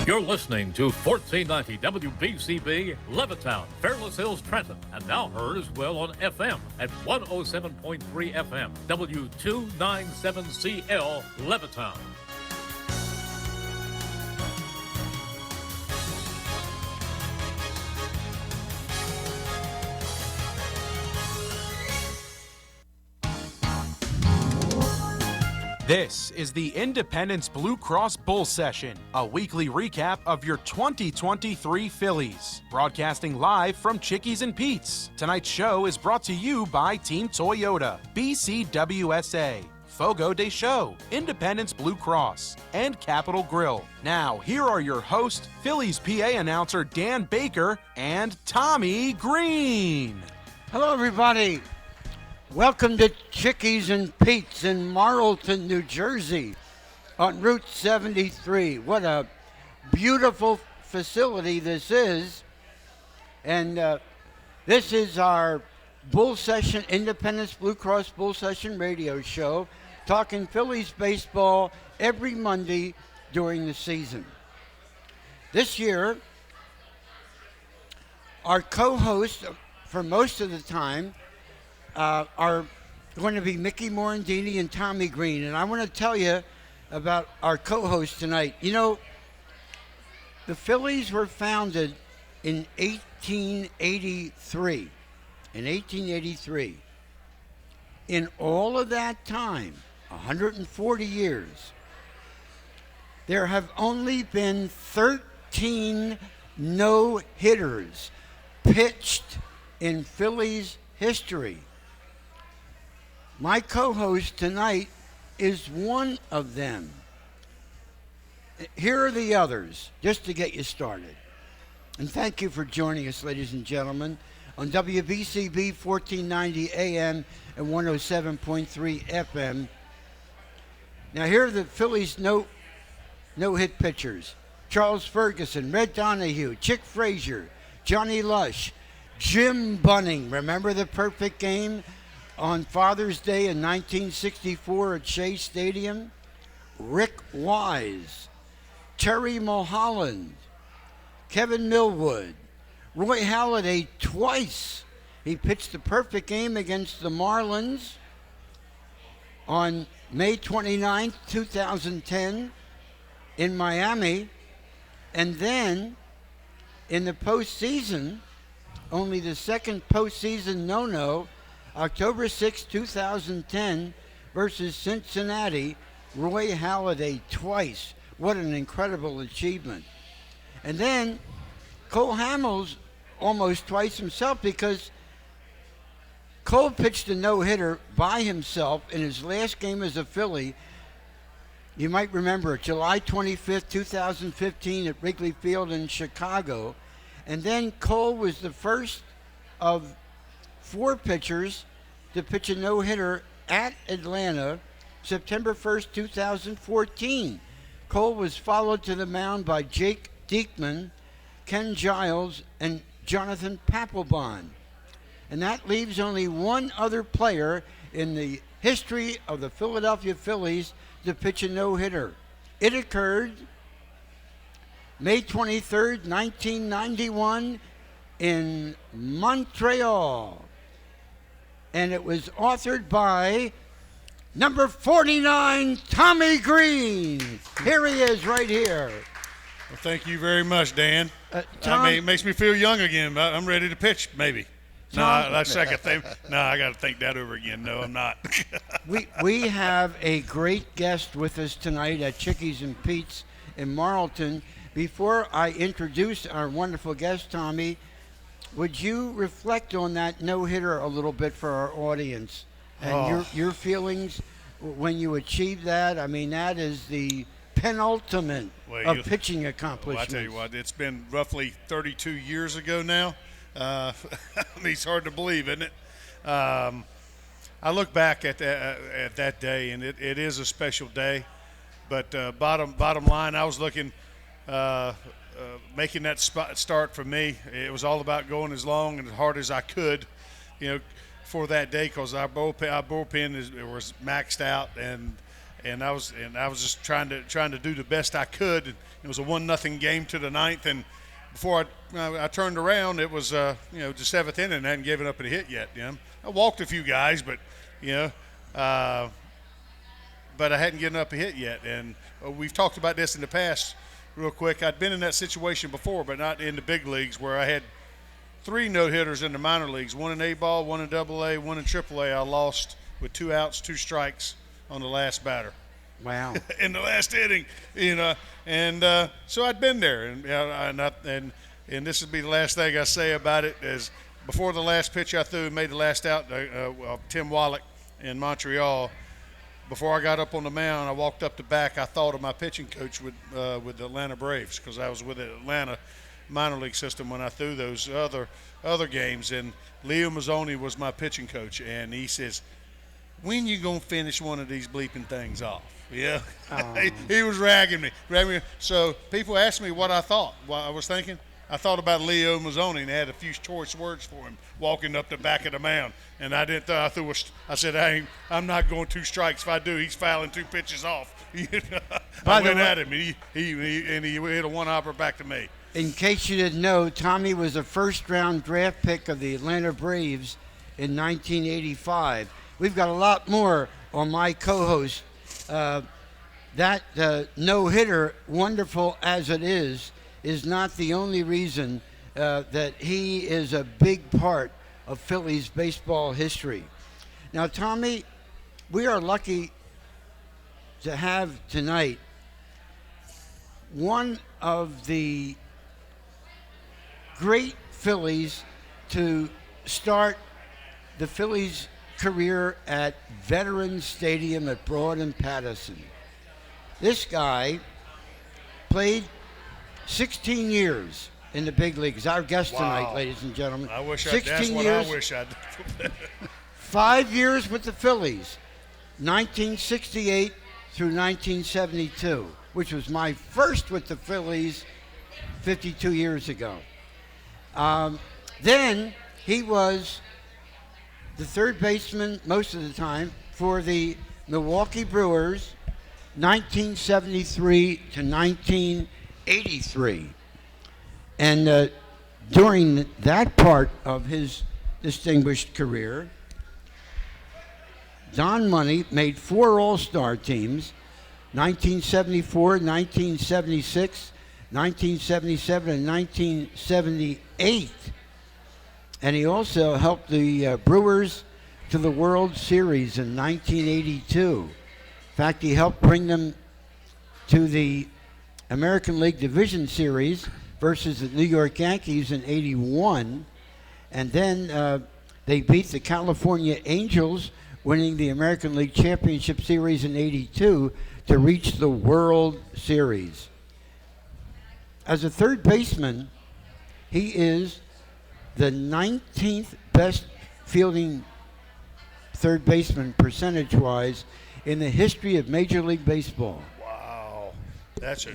You're listening to 1490 WBCB, Levittown, Fairless Hills, Trenton, and now heard as well on FM at 107.3 FM, W297CL, Levittown. This is the Independence Blue Cross Bull Session, a weekly recap of your 2023 Phillies. Broadcasting live from Chickies and Pete's. Tonight's show is brought to you by Team Toyota, BCWSA, Fogo de Show, Independence Blue Cross, and Capital Grill. Now, here are your hosts, Phillies PA announcer Dan Baker and Tommy Greene. Hello, everybody. Welcome to Chickies and Pete's in Marlton, New Jersey on Route 73. What a beautiful facility this is. And this is our Bull Session, Independence Blue Cross Bull Session radio show, talking Phillies baseball every Monday during the season. This year, our co-hosts for most of the time are going to be Mickey Morandini and Tommy Greene. And I want to tell you about our co-host tonight. You know, the Phillies were founded in 1883. In 1883. In all of that time, 140 years, there have only been 13 no-hitters pitched in Phillies history. My co-host tonight is one of them. Here are the others, just to get you started. And thank you for joining us, ladies and gentlemen, on WBCB 1490 AM and 107.3 FM. Now, here are the Phillies no-hit pitchers. Charles Ferguson, Red Donahue, Chick Frazier, Johnny Lush, Jim Bunning. Remember the perfect game on Father's Day in 1964 at Shea Stadium? Rick Wise, Terry Mulholland, Kevin Millwood, Roy Halladay twice. He pitched the perfect game against the Marlins on May 29th, 2010 in Miami. And then in the postseason, only the second postseason no-no, October 6, 2010 versus Cincinnati, Roy Halladay twice. What an incredible achievement. And then Cole Hamels almost twice himself, because Cole pitched a no-hitter by himself in his last game as a Philly. You might remember it, July 25th, 2015 at Wrigley Field in Chicago. And then Cole was the first of 4 pitchers to pitch a no-hitter at Atlanta, September 1st, 2014. Cole was followed to the mound by Jake Diekman, Ken Giles, and Jonathan Papelbon. And that leaves only one other player in the history of the Philadelphia Phillies to pitch a no-hitter. It occurred May 23rd, 1991 in Montreal. And it was authored by number 49, Tommy Greene. Here he is right here. Well, thank you very much, Dan. Tom, it makes me feel young again. I'm ready to pitch, maybe. Tom, No, that's second thing. No, I got to think that over again. No, I'm not. we have a great guest with us tonight at Chickies and Pete's in Marlton. Before I introduce our wonderful guest, Tommy, would you reflect on that no-hitter a little bit for our audience and your feelings when you achieved that? I mean, that is the penultimate of pitching accomplishments. Well, I tell you what, it's been roughly 32 years ago now. I mean, it's hard to believe, isn't it? I look back at that day, and it is a special day. But bottom line, I was looking, making that start for me. It was all about going as long and as hard as I could, for that day, because our bullpen was maxed out, and and I was just trying to do the best I could. And it was a 1-0 game to the ninth, and before I turned around, it was the seventh inning, and I hadn't given up a hit yet. I walked a few guys, but but I hadn't given up a hit yet. And we've talked about this in the past. Real quick, I'd been in that situation before, but not in the big leagues, where I had 3 no-hitters in the minor leagues, 1 in A-ball, 1 in AA, 1 in AAA. I lost with 2 outs, 2 strikes on the last batter. Wow. In the last inning, and so I'd been there, and this would be the last thing I say about it is before the last pitch I threw and made the last out, Tim Wallach in Montreal. Before I got up on the mound, I walked up the back. I thought of my pitching coach with the Atlanta Braves, because I was with the Atlanta minor league system when I threw those other games. And Leo Mazzoni was my pitching coach, and he says, "When you gonna finish one of these bleeping things off?" Yeah, he was ragging me. So people asked me what I thought. What I was thinking. I thought about Leo Mazzoni, and had a few choice words for him walking up the back of the mound. And I didn't. I said, I'm not going 2 strikes. If I do, he's fouling 2 pitches off. I went at him. He hit a 1-hopper back to me. In case you didn't know, Tommy was a first-round draft pick of the Atlanta Braves in 1985. We've got a lot more on my co-host. That no-hitter, wonderful as it is not the only reason that he is a big part of Phillies baseball history. Now, Tommy, we are lucky to have tonight one of the great Phillies to start the Phillies' career at Veterans Stadium at Broad and Patterson. This guy played 16 years in the big leagues. Our guest tonight, ladies and gentlemen. I wish 16 years. I wish I'd. 5 years with the Phillies, 1968 through 1972, which was my first with the Phillies 52 years ago. Then he was the third baseman most of the time for the Milwaukee Brewers, 1973 to 1983. And during that part of his distinguished career, Don Money made 4 All-Star teams, 1974, 1976, 1977, and 1978. And he also helped the Brewers to the World Series in 1982. In fact, he helped bring them to the American League Division Series versus the New York Yankees in 81. And then they beat the California Angels, winning the American League Championship Series in 82 to reach the World Series. As a third baseman, he is the 19th best fielding third baseman percentage-wise in the history of Major League Baseball. Wow, that's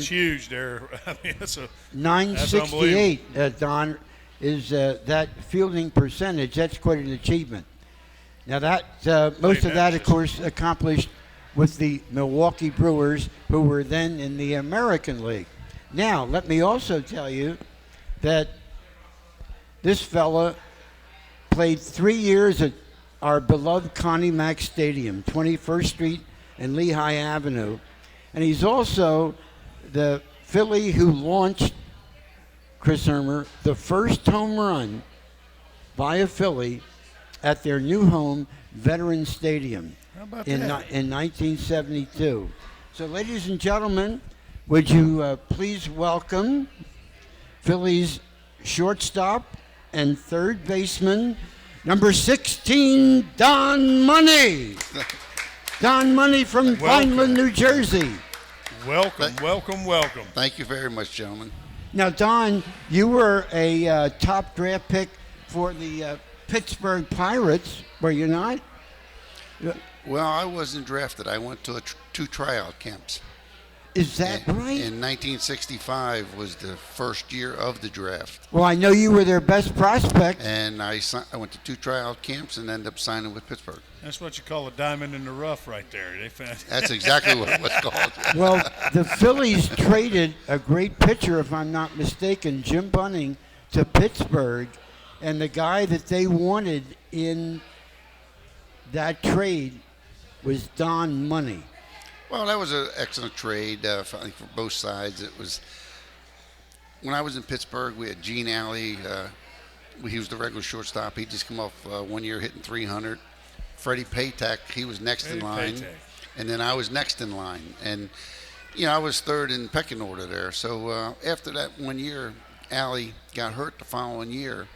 huge there. I mean, that's 968, Don, is that fielding percentage. That's quite an achievement. Now that most of that, of course, accomplished with the Milwaukee Brewers, who were then in the American League. Now, let me also tell you that this fella played 3 years at our beloved Connie Mack Stadium, 21st Street and Lehigh Avenue. And he's also the Philly who launched, Chris Hermer, the first home run by a Philly at their new home, Veterans Stadium, in 1972. So, ladies and gentlemen, would you please welcome Phillies shortstop and third baseman, number 16, Don Money. Don Money from Vineland, New Jersey. Welcome. Thank you very much, gentlemen. Now, Don, you were a top draft pick for the Pittsburgh Pirates, were you not? Well, I wasn't drafted. I went to 2 tryout camps. Is that right? In 1965 was the first year of the draft. Well, I know you were their best prospect. And I went to 2 tryout camps and ended up signing with Pittsburgh. That's what you call a diamond in the rough right there. That's exactly what it was called. Well, the Phillies traded a great pitcher, if I'm not mistaken, Jim Bunning, to Pittsburgh. And the guy that they wanted in that trade was Don Money. Well, that was an excellent trade, I think, for both sides. It was when I was in Pittsburgh. We had Gene Alley. He was the regular shortstop. He just come off 1 year hitting 300. Freddie Paytek, he was next in line, and then I was next in line. And I was third in pecking order there. So after that 1 year, Alley got hurt the following year.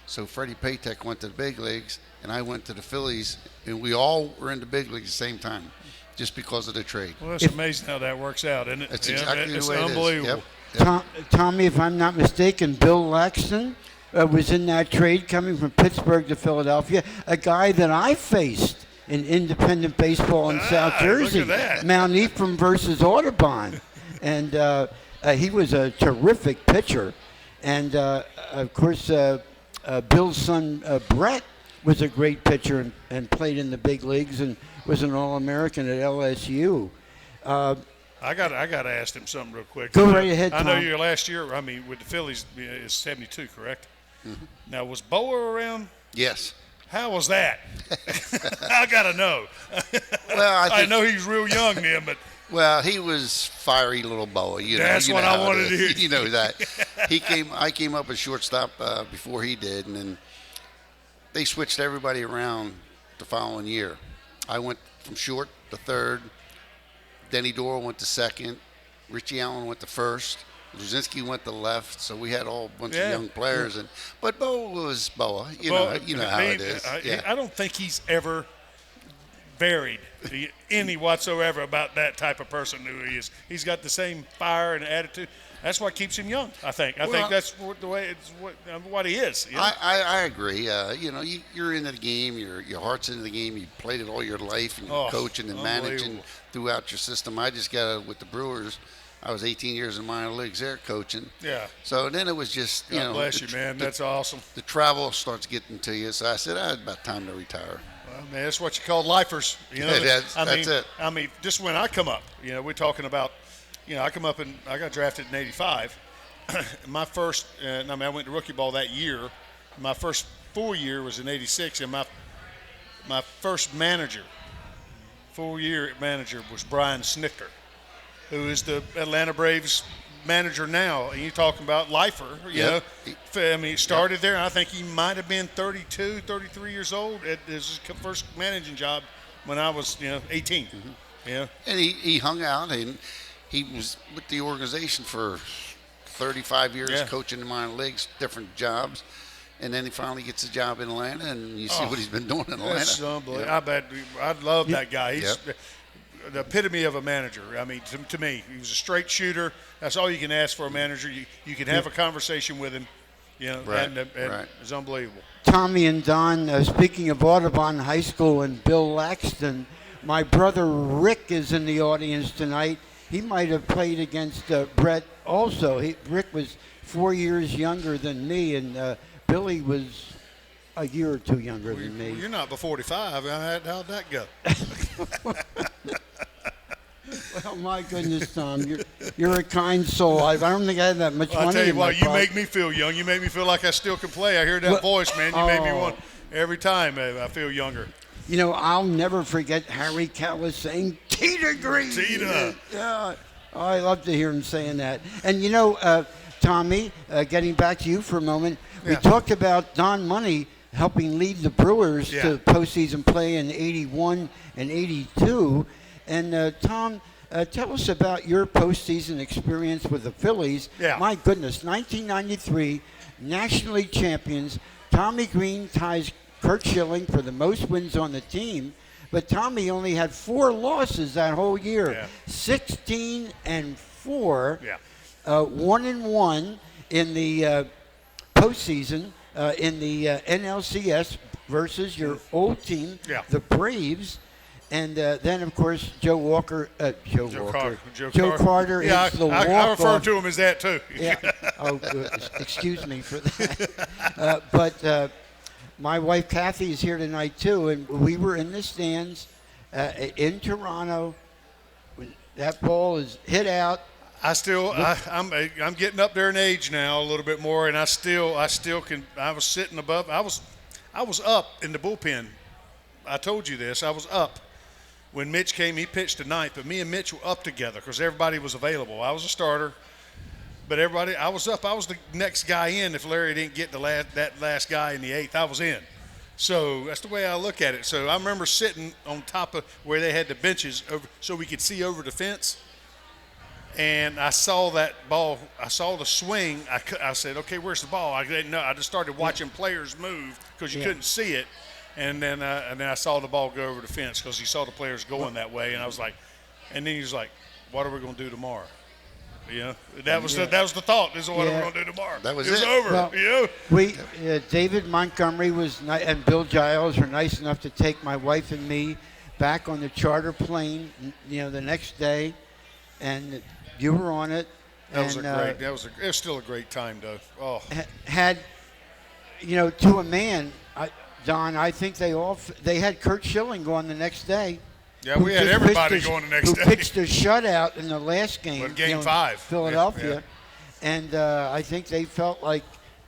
So Freddie Paytek went to the big leagues, and I went to the Phillies, and we all were in the big leagues at the same time, just because of the trade. Well, it's amazing how that works out, isn't it? That's exactly the way it is. Unbelievable. Yep. Tommy, if I'm not mistaken, Bill Laxton was in that trade coming from Pittsburgh to Philadelphia, a guy that I faced in independent baseball in South Jersey, look at that. Mount Ephraim versus Audubon. And he was a terrific pitcher. And, of course, Bill's son, Brett, was a great pitcher and played in the big leagues and was an All-American at LSU. I got to ask him something real quick. Go right ahead, I know Tom. your last year, with the Phillies is 72, correct? Mm-hmm. Now, was Boa around? Yes. How was that? I got to know. Well, I know he's real young then, but well, he was fiery little Boa. That's what I wanted to hear. You know that. I came up as shortstop before he did, and then they switched everybody around the following year. I went from short to third. Denny Doral went to second. Richie Allen went to first. Luzinski went to left. So we had all a bunch of young players, but Boa was Boa. You know how it is. I don't think he's ever varied any whatsoever about that type of person who he is. He's got the same fire and attitude. That's what keeps him young, I think. I think that's the way it's what he is. I agree. You're into the game. Your heart's into the game. You played it all your life, and you're coaching and managing throughout your system. I just got with the Brewers. I was 18 years in minor leagues there coaching. Yeah. So then it was just, God bless you, man. That's awesome. The travel starts getting to you. So I said, it's about time to retire. Well, man, that's what you call lifers. That's it. I mean, just when I come up, we're talking about, I come up and I got drafted in '85. My first, I went to rookie ball that year. My first full year was in '86, and my first full-year manager was Brian Snitker, who is the Atlanta Braves manager now. And you're talking about lifer, you know. He started there, and I think he might have been 32, 33 years old at his first managing job when I was, 18. Mm-hmm. Yeah. And he hung out, and he was with the organization for 35 years, coaching in minor leagues, different jobs. And then he finally gets a job in Atlanta, and you see what he's been doing in Atlanta. That's unbelievable. I love that guy. He's the epitome of a manager. I mean, to me, he was a straight shooter. That's all you can ask for a manager. You can have a conversation with him, and it's unbelievable. Tommy and Don, speaking of Audubon High School and Bill Laxton, my brother Rick is in the audience tonight. He might have played against Brett also. Rick was 4 years younger than me, and Billy was a year or two younger than me. You're not but 45. How'd that go? Well, my goodness, Tom, you're a kind soul. I don't think I had that much money. I'll tell you in what, my you pocket. make me feel young. You make me feel like I still can play. I hear that voice, man. You make me want every time I feel younger. I'll never forget Harry Callis saying, "Tita Greene." Tita. Yeah. Oh, I love to hear him saying that. And, Tommy, getting back to you for a moment, we talked about Don Money helping lead the Brewers to postseason play in 81 and 82. And, Tom, tell us about your postseason experience with the Phillies. Yeah. My goodness, 1993, National League champions. Tommy Greene ties Kurt Schilling for the most wins on the team. But Tommy only had 4 losses that whole year. 16-4. 1-1 in the postseason in the NLCS versus your old team, the Braves. And then, of course, Joe Carter Yeah, hits the I walk-off. refer to him as that too. Yeah. Oh, good. Excuse me for that. But my wife Kathy is here tonight too, and we were in the stands in Toronto when that ball is hit out. I'm getting up there in age now a little bit more, and I still can. I was sitting above. I was up in the bullpen. I told you this. I was up when Mitch came. He pitched tonight, but me and Mitch were up together because everybody was available. I was a starter, but everybody. I was up. I was the next guy in. If Larry didn't get that last guy in the eighth, I was in. So that's the way I look at it. So I remember sitting on top of where they had the benches so we could see over the fence. And I saw that ball. I saw the swing. I said, okay, where's the ball? I didn't know. I just started watching players move because you couldn't see it. And then I saw the ball go over the fence because he saw the players going that way. And I was like, and then he was like, what are we going to do tomorrow? You know, that was the thought. This is what we're going to do tomorrow. That was it. Was it. over. Well, you know? David Montgomery and Bill Giles were nice enough to take my wife and me back on the charter plane, the next day. And you were on it. It was still a great time, though. Oh. Had, to a man, Don, I think they had Kurt Schilling going the next day. Yeah, we had everybody going the next day. Who pitched a shutout in the last game. Game 5. Philadelphia. Yeah. And I think they felt like,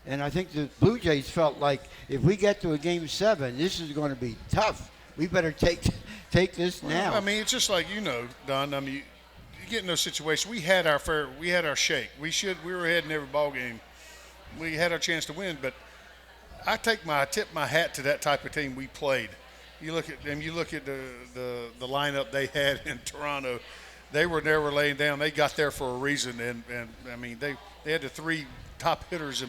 and I think the Blue Jays felt like, if we get to a Game 7, this is going to be tough. We better take this now. I mean, it's just like, Don, I mean, you get in those situations. We had our shake. We were ahead in every ball game. We had our chance to win, but I tip my hat to that type of team we played. You look at them. You look at the lineup they had in Toronto. They were never laying down. They got there for a reason, and I mean they had the 3 top hitters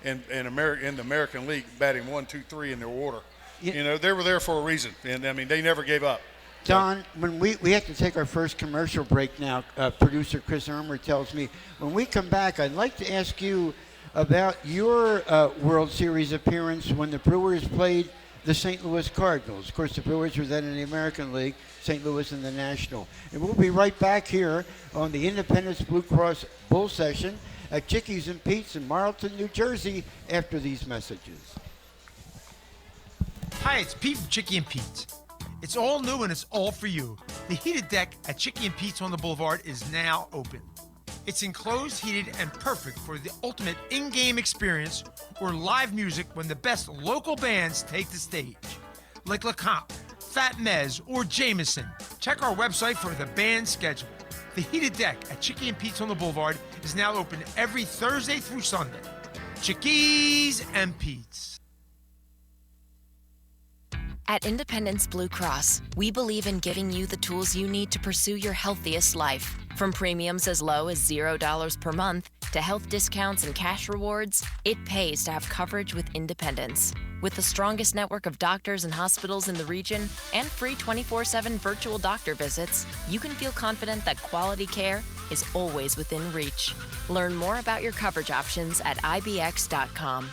in the American League batting 1, 2, 3 in their order. Yeah. They were there for a reason, and I mean they never gave up. Don, when we have to take our first commercial break now, producer Chris Irmer tells me when we come back, I'd like to ask you about your World Series appearance when the Brewers played the St. Louis Cardinals. Of course, the Brewers were then in the American League, St. Louis in the National. And we'll be right back here on the Independence Blue Cross Bull Session at Chickies and Pete's in Marlton, New Jersey after these messages. Hi, it's Pete from Chickie and Pete's. It's all new and it's all for you. The heated deck at Chickie and Pete's on the Boulevard is now open. It's enclosed, heated, and perfect for the ultimate in-game experience or live music when the best local bands take the stage. Like LeComte, Fat Mez, or Jameson. Check our website for the band schedule. The heated deck at Chickie and Pete's on the Boulevard is now open every Thursday through Sunday. Chickies and Pete's. At Independence Blue Cross, we believe in giving you the tools you need to pursue your healthiest life. From premiums as low as $0 per month to health discounts and cash rewards, it pays to have coverage with Independence. With the strongest network of doctors and hospitals in the region and free 24/7 virtual doctor visits, you can feel confident that quality care is always within reach. Learn more about your coverage options at ibx.com.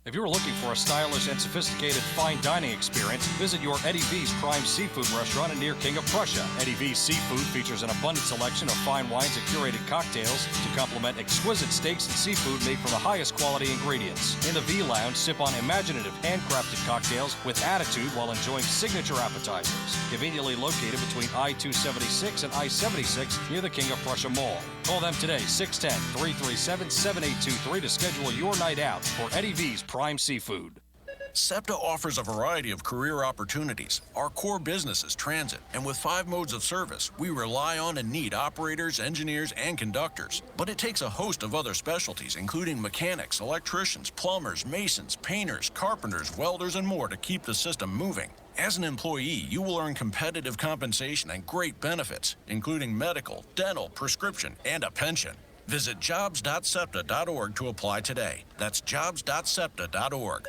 If you're looking for a stylish and sophisticated fine dining experience, visit your Eddie V's Prime Seafood restaurant near King of Prussia. Eddie V's Seafood features an abundant selection of fine wines and curated cocktails to complement exquisite steaks and seafood made from the highest quality ingredients. In the V Lounge, sip on imaginative handcrafted cocktails with attitude while enjoying signature appetizers. Conveniently located between I-276 and I-76 near the King of Prussia Mall. Call them today, 610-337-7823 to schedule your night out for Eddie V's Prime Seafood. SEPTA offers a variety of career opportunities. Our core business is transit, and with 5 modes of service, we rely on and need operators, engineers, and conductors. But it takes a host of other specialties, including mechanics, electricians, plumbers, masons, painters, carpenters, welders, and more to keep the system moving. As an employee, you will earn competitive compensation and great benefits, including medical, dental, prescription, and a pension. Visit jobs.septa.org to apply today. That's jobs.septa.org.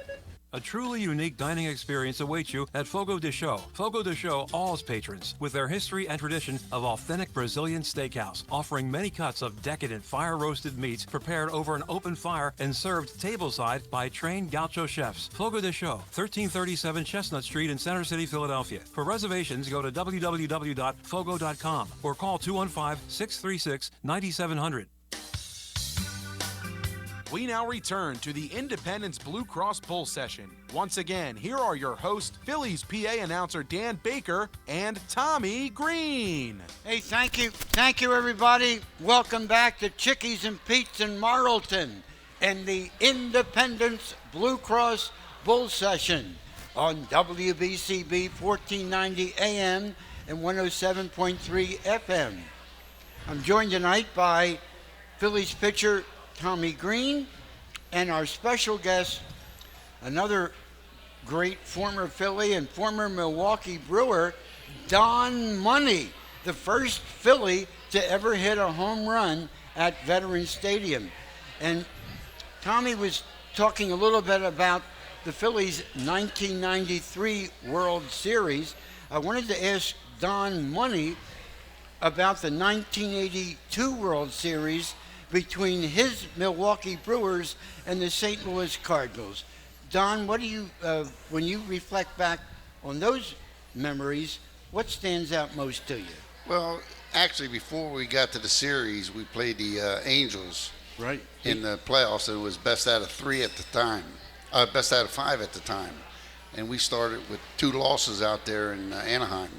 A truly unique dining experience awaits you at Fogo de Chão. Fogo de Chão awes patrons with their history and tradition of authentic Brazilian steakhouse, offering many cuts of decadent fire-roasted meats prepared over an open fire and served tableside by trained gaucho chefs. Fogo de Chão, 1337 Chestnut Street in Center City, Philadelphia. For reservations, go to www.fogo.com or call 215-636-9700. We now return to the Independence Blue Cross Bull Session. Once again, here are your hosts, Phillies PA announcer Dan Baker and Tommy Greene. Hey, thank you. Thank you, everybody. Welcome back to Chickies and Pete's in Marlton and the Independence Blue Cross Bull Session on WBCB 1490 AM and 107.3 FM. I'm joined tonight by Phillies pitcher Tommy Greene, and our special guest, another great former Philly and former Milwaukee Brewer, Don Money, the first Philly to ever hit a home run at Veterans Stadium. And Tommy was talking a little bit about the Phillies' 1993 World Series. I wanted to ask Don Money about the 1982 World Series between his Milwaukee Brewers and the St. Louis Cardinals. Don, what do you, when you reflect back on those memories, what stands out most to you? Well, actually, before we got to the series, we played the Angels in the playoffs, and it was best out of 3 at the time, best out of 5 at the time. And we started with 2 losses out there in Anaheim.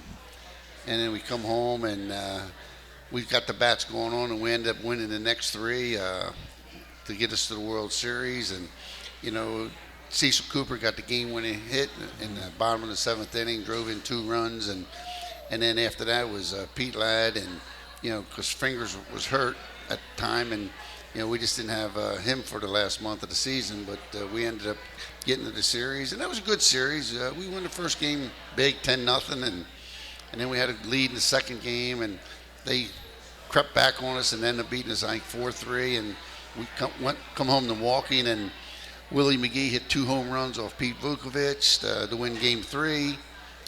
And then we come home and we got the bats going on, and we ended up winning the next 3 to get us to the World Series. And, you know, Cecil Cooper got the game-winning hit in the bottom of the 7th inning, drove in 2 runs. And then after that was Pete Ladd, and, you know, because Fingers was hurt at the time, and, you know, we just didn't have him for the last month of the season. But we ended up getting to the series, and that was a good series. We won the first game big, 10-0, and then we had a lead in the second game, and they crept back on us and ended up beating us, I think, 4-3. And we come home to Milwaukee, and then Willie McGee hit 2 home runs off Pete Vukovich to win Game 3.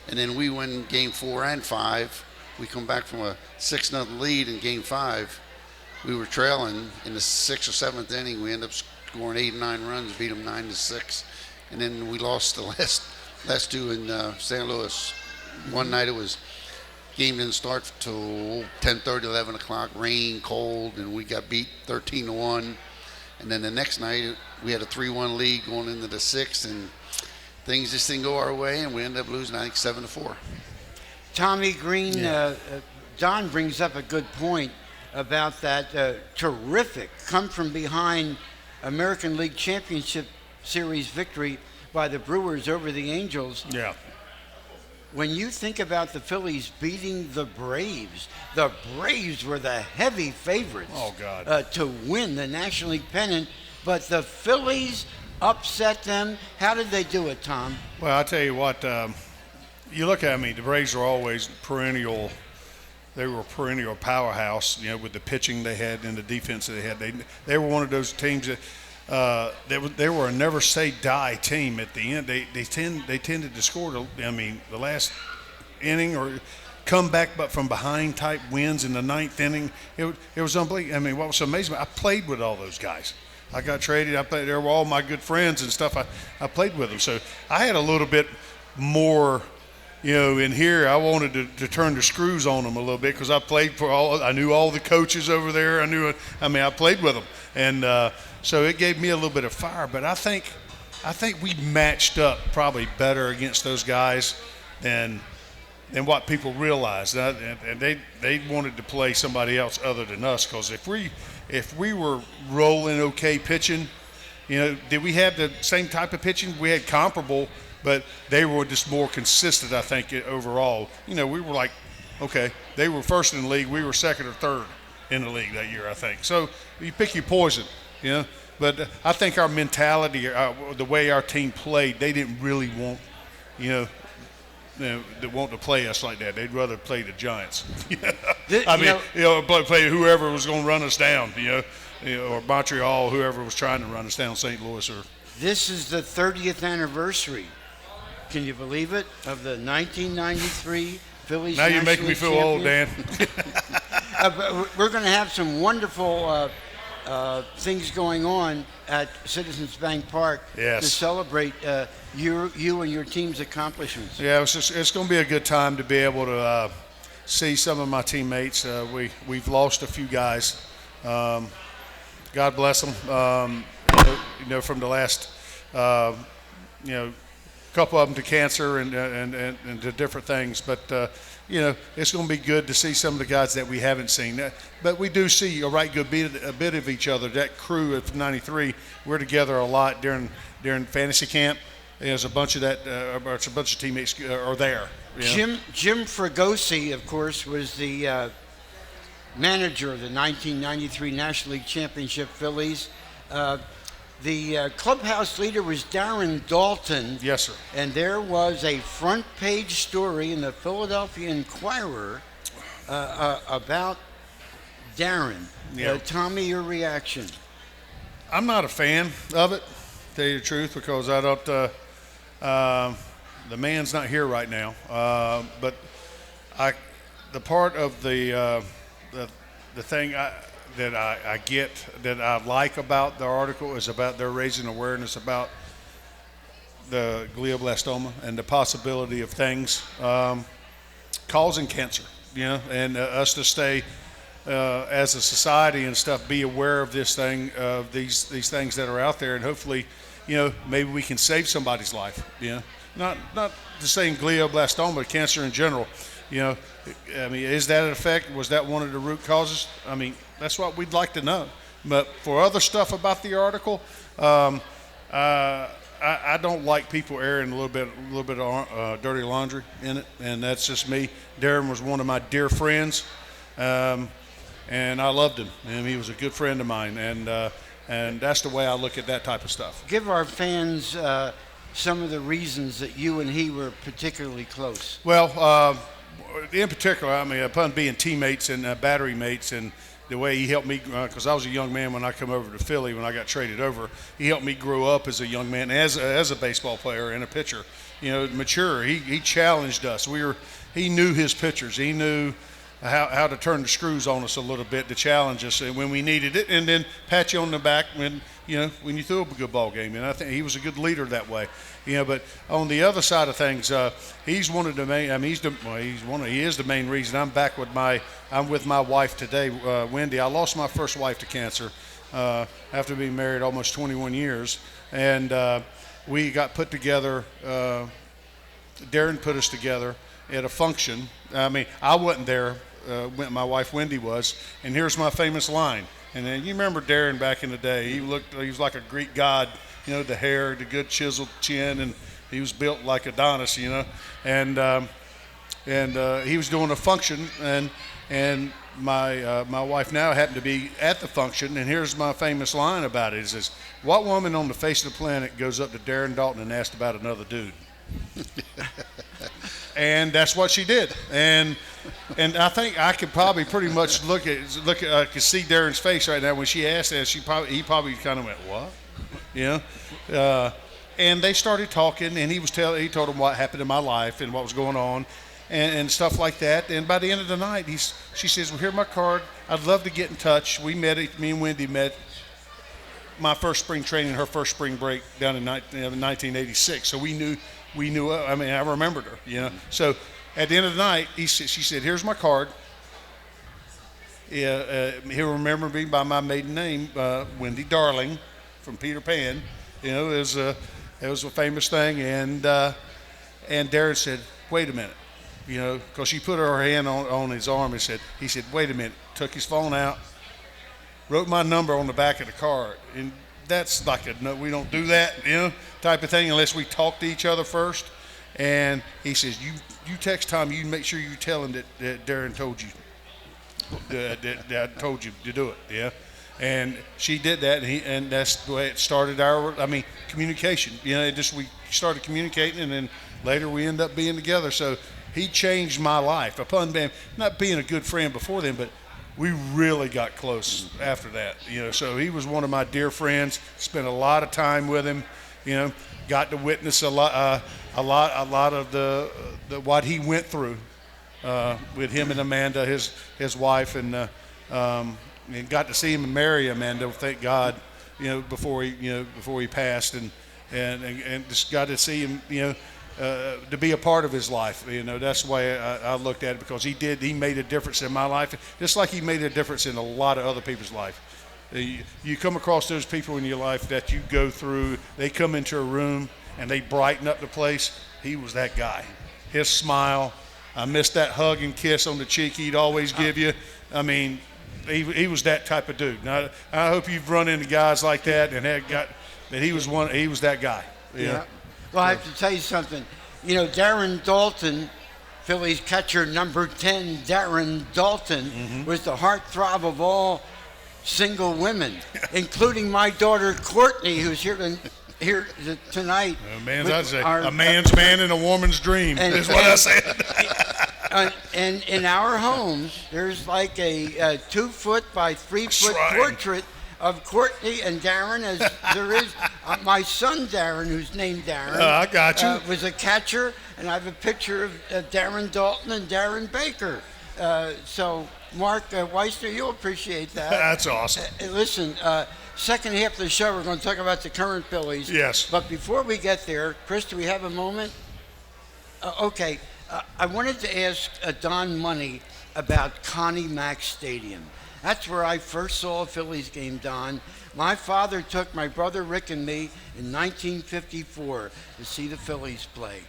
And then we win Game 4 and 5. We come back from a 6-0 lead in Game 5. We were trailing in the 6th or 7th inning. We ended up scoring 8 or 9 runs, beat them 9-6. And then we lost the last 2 in St. Louis. One night it was game didn't start till 10:30, 11 o'clock, rain, cold, and we got beat 13-1. And then the next night we had a 3-1 lead going into the 6th, and things just didn't go our way, and we ended up losing, I think, 7-4. Tommy Greene, Don brings up a good point about that terrific come-from-behind American League Championship Series victory by the Brewers over the Angels. Yeah. When you think about the Phillies beating the Braves were the heavy favorites to win the National League pennant, but the Phillies upset them. How did they do it, Tom? Well, I'll tell you what, you look at me, the Braves were always perennial. They were a perennial powerhouse, you know, with the pitching they had and the defense they had. They were one of those teams that they were a never say die team at the end. They tended to score. The last inning or come back but from behind type wins in the 9th inning. It was unbelievable. I mean, what was so amazing? I played with all those guys. I got traded. They were all my good friends and stuff. I played with them, so I had a little bit more. You know, in here, I wanted to turn the screws on them a little bit because I played for I knew all the coaches over there. I played with them, and so it gave me a little bit of fire. But I think we matched up probably better against those guys than what people realized. And they wanted to play somebody else other than us, because if we were rolling okay pitching, you know, did we have the same type of pitching? We had comparable. But they were just more consistent, I think, overall. You know, we were like, okay, they were first in the league. We were second or third in the league that year, I think. So you pick your poison, you know. But I think our mentality, the way our team played, they didn't really want, they want to play us like that. They'd rather play the Giants. Play whoever was going to run us down, or Montreal, whoever was trying to run us down, St. Louis or This is the 30th anniversary. Can you believe it? Of the 1993 Phillies. Now you're making me feel old, Dan. We're going to have some wonderful things going on at Citizens Bank Park to celebrate you and your team's accomplishments. Yeah, it's going to be a good time to be able to see some of my teammates. We've lost a few guys. God bless them. From the last, couple of them to cancer and to different things. But it's going to be good to see some of the guys that we haven't seen. But we do see a bit of each other. That crew of '93, we're together a lot during fantasy camp. There's a bunch of teammates are there. Jim Fregosi, of course, was the manager of the 1993 National League Championship Phillies. The clubhouse leader was Darren Dalton. Yes, sir. And there was a front page story in the Philadelphia Inquirer about Darren. Yeah. Tommy, your reaction? I'm not a fan of it, to tell you the truth, because I don't. The man's not here right now. But the part of the thing that I get, that I like about the article, is about they're raising awareness about the glioblastoma and the possibility of things causing cancer, and us to stay as a society and stuff, be aware of this thing, of these things that are out there, and hopefully, maybe we can save somebody's life. Not the same glioblastoma, but cancer in general. Is that an effect? Was that one of the root causes? That's what we'd like to know. But for other stuff about the article, I don't like people airing a little bit of dirty laundry in it, and that's just me. Darren was one of my dear friends, and I loved him. And he was a good friend of mine, and that's the way I look at that type of stuff. Give our fans some of the reasons that you and he were particularly close. Well, in particular, upon being teammates and battery mates, and the way he helped me, because I was a young man when I come over to Philly, when I got traded over, he helped me grow up as a young man, as a baseball player and a pitcher. Mature. He challenged us. He knew his pitchers. He knew how to turn the screws on us a little bit to challenge us when we needed it, and then pat you on the back when you threw up a good ball game. And I think he was a good leader that way. But on the other side of things, he's one of the main. He is the main reason I'm with my wife today, Wendy. I lost my first wife to cancer after being married almost 21 years, and we got put together. Darren put us together at a function. I wasn't there. My wife Wendy was, and here's my famous line. And then you remember Darren back in the day. He was like a Greek god. The hair, the good chiseled chin, and he was built like Adonis. And he was doing a function, and my wife now happened to be at the function. And here's my famous line about it: it says, "What woman on the face of the planet goes up to Darren Dalton and asks about another dude?" And that's what she did. And I think I could probably pretty much look at I could see Darren's face right now when she asked that. He probably kind of went, "What?" And they started talking, and he told them what happened in my life and what was going on, and stuff like that. And by the end of the night, she says, "Well, here's my card. I'd love to get in touch." Me and Wendy met my first spring training, her first spring break down in 1986. So we knew. I remembered her. So at the end of the night, she said, "Here's my card. He'll remember me by my maiden name, Wendy Darling, from Peter Pan." It was a famous thing. And Darren said, "Wait a minute," because she put her hand on his arm and he said, "Wait a minute." Took his phone out, wrote my number on the back of the card, and that's like we don't do that, type of thing unless we talk to each other first. And he says, "You text Tom, you make sure you tell him that Darren told you that I told you to do it." Yeah. And she did that, and that's the way it started communication. We started communicating, and then later we ended up being together. So he changed my life. Upon not being a good friend before then, but we really got close after that. So he was one of my dear friends. Spent a lot of time with him, got to witness a lot of the what he went through with him and Amanda, his wife, and got to see him marry Amanda. Thank God, before he passed, and just got to see him, to be a part of his life. That's the way I looked at it, because he made a difference in my life, just like he made a difference in a lot of other people's life. You come across those people in your life that you go through, they come into a room and they brighten up the place. He was that guy. His smile, I missed that hug and kiss on the cheek he'd always give you. I mean, he was that type of dude. Now, I hope you've run into guys like that but he was that guy. Yeah. Well, I have to tell you something. Darren Dalton, Phillies catcher number 10, Darren Dalton, was the heartthrob of all single women, including my daughter Courtney, who's here tonight. A man's man and a woman's dream is what I said. And in our homes, there's like a 2-foot by 3-foot portrait of Courtney and Darren, as there is my son Darren, who's named Darren. I got you. Was a catcher, and I have a picture of Darren Dalton and Darren Baker. So, Mark Weister, you'll appreciate that. That's awesome. Listen, second half of the show, we're going to talk about the current Phillies. Yes. But before we get there, Chris, do we have a moment? Okay. I wanted to ask Don Money about Connie Mack Stadium. That's where I first saw a Phillies game, Don. My father took my brother Rick and me in 1954 to see the Phillies play.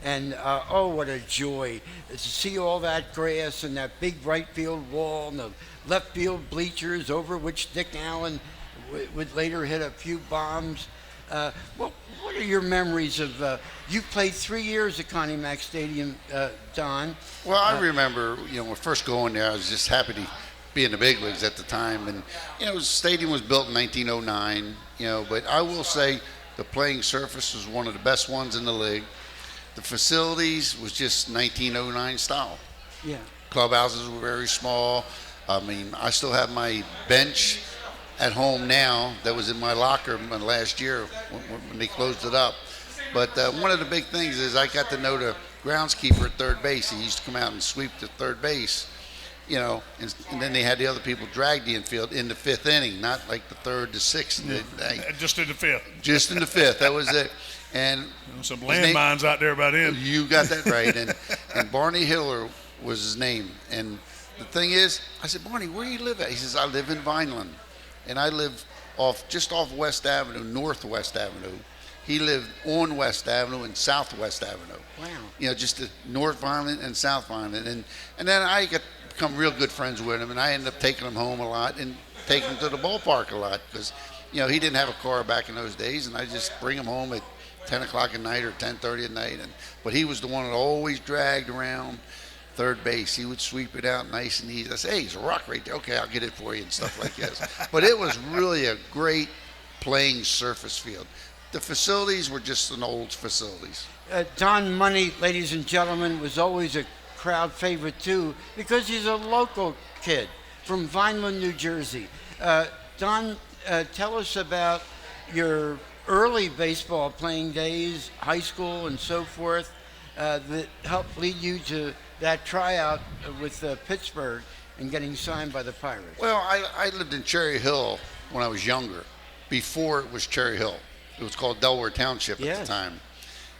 And, what a joy to see all that grass and that big right field wall and the left field bleachers over which Dick Allen would later hit a few bombs. What are your memories of, you played 3 years at Connie Mack Stadium, Don. Well, I remember, when first going there, I was just happy to be in the big leagues at the time. And, the stadium was built in 1909, but I will say the playing surface was one of the best ones in the league. The facilities was just 1909 style. Yeah. Clubhouses were very small. I mean, I still have my bench at home now that was in my locker last year when they closed it up. But one of the big things is I got to know the groundskeeper at third base. He used to come out and sweep to third base, and then they had the other people drag the infield in the fifth inning, not like the third to sixth. Just in the fifth. Just in the fifth. That was it. And some landmines out there by then. You got that right. And Barney Hiller was his name. And the thing is, I said, Barney, where do you live at? He says, I live in Vineland. And I live just off West Avenue, Northwest Avenue. He lived on West Avenue and Southwest Avenue. Wow. Just the North Vineland and South Vineland. And then I become real good friends with him, and I ended up taking him home a lot and taking him to the ballpark a lot because, he didn't have a car back in those days, and I just bring him home at 10 o'clock at night or 10:30 at night. But he was the one that always dragged around third base. He would sweep it out nice and easy. I say, hey, he's a rock right there. Okay, I'll get it for you and stuff like this. But it was really a great playing surface field. The facilities were just an old facilities. Don Money, ladies and gentlemen, was always a crowd favorite too because he's a local kid from Vineland, New Jersey. Don, tell us about your early baseball playing days, high school and so forth, that helped lead you to that tryout with Pittsburgh and getting signed by the Pirates. Well, I lived in Cherry Hill when I was younger, before it was Cherry Hill. It was called Delaware Township at the time.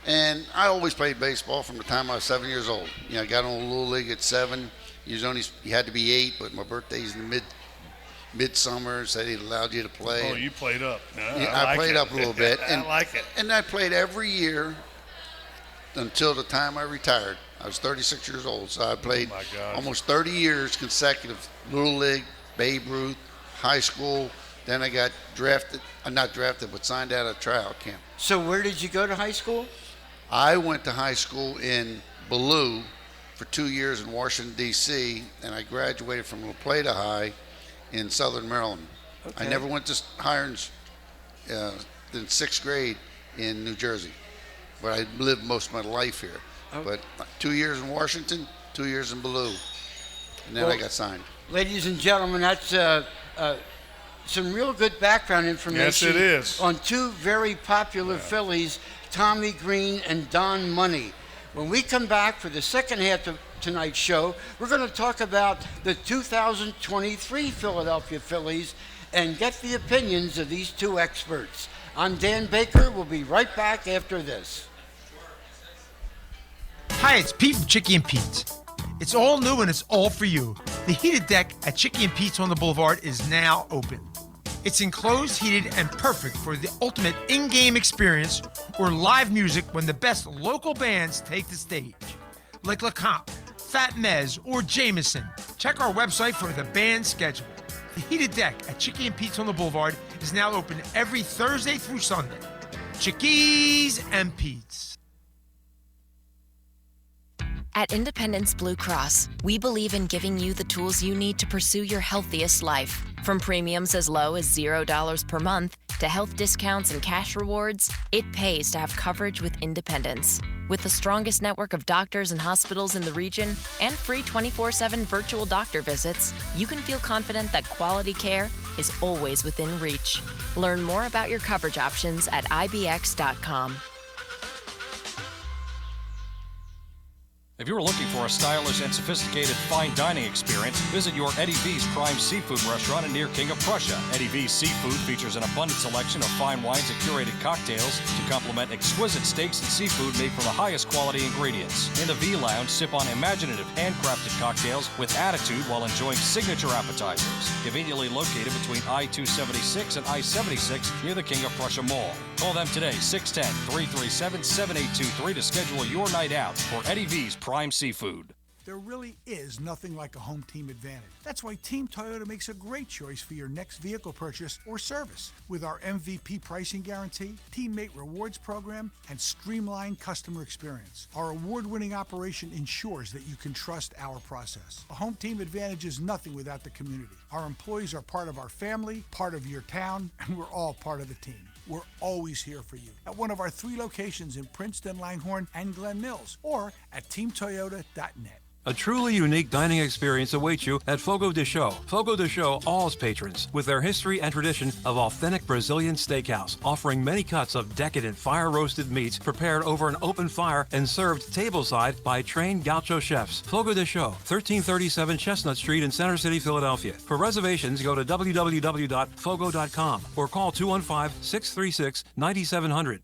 And I always played baseball from the time I was 7 years old. I got on a little league at 7. You had to be 8, but my birthday's in the midsummer, so they allowed you to play. Oh, you played up. I played up a little bit. And, I like it. And I played every year until the time I retired. I was 36 years old, so I played almost 30 years consecutive. Little league, Babe Ruth, high school. Then I got drafted, not drafted, but signed out of tryout camp. So where did you go to high school? I went to high school in Ballou for 2 years in Washington, D.C., and I graduated from La Plata High in Southern Maryland. Okay. I never went to higher than sixth grade in New Jersey, but I lived most of my life here. But 2 years in Washington, 2 years in Ballou, and then I got signed. Ladies and gentlemen, that's some real good background information. Yes, it is. On two very popular Phillies, Tommy Greene and Don Money. When we come back for the second half of tonight's show, we're going to talk about the 2023 Philadelphia Phillies and get the opinions of these two experts. I'm Dan Baker. We'll be right back after this. Hi, it's Pete from Chicky and Pete's. It's all new and it's all for you. The heated deck at Chicky and Pete's on the Boulevard is now open. It's enclosed, heated, and perfect for the ultimate in-game experience or live music when the best local bands take the stage. Like LeComte, Fat Mez, or Jameson. Check our website for the band schedule. The heated deck at Chicky and Pete's on the Boulevard is now open every Thursday through Sunday. Chickies and Pete's. At Independence Blue Cross, we believe in giving you the tools you need to pursue your healthiest life. From premiums as low as $0 per month to health discounts and cash rewards, it pays to have coverage with Independence. With the strongest network of doctors and hospitals in the region and free 24/7 virtual doctor visits, you can feel confident that quality care is always within reach. Learn more about your coverage options at ibx.com. If you're looking for a stylish and sophisticated fine dining experience, visit your Eddie V's Prime Seafood restaurant near King of Prussia. Eddie V's Seafood features an abundant selection of fine wines and curated cocktails to complement exquisite steaks and seafood made from the highest quality ingredients. In the V Lounge, sip on imaginative handcrafted cocktails with attitude while enjoying signature appetizers. Conveniently located between I-276 and I-76 near the King of Prussia Mall. Call them today, 610-337-7823 to schedule your night out for Eddie V's Prime Seafood. There really is nothing like a home team advantage. That's why Team Toyota makes a great choice for your next vehicle purchase or service. With our MVP pricing guarantee, teammate rewards program, and streamlined customer experience, our award-winning operation ensures that you can trust our process. A home team advantage is nothing without the community. Our employees are part of our family, part of your town, and we're all part of the team. We're always here for you at one of our 3 locations in Princeton, Langhorne, and Glen Mills, or at teamtoyota.net. A truly unique dining experience awaits you at Fogo de Chão. Fogo de Chão awes patrons with their history and tradition of authentic Brazilian steakhouse, offering many cuts of decadent fire-roasted meats prepared over an open fire and served tableside by trained gaucho chefs. Fogo de Chão, 1337 Chestnut Street in Center City, Philadelphia. For reservations, go to www.fogo.com or call 215-636-9700.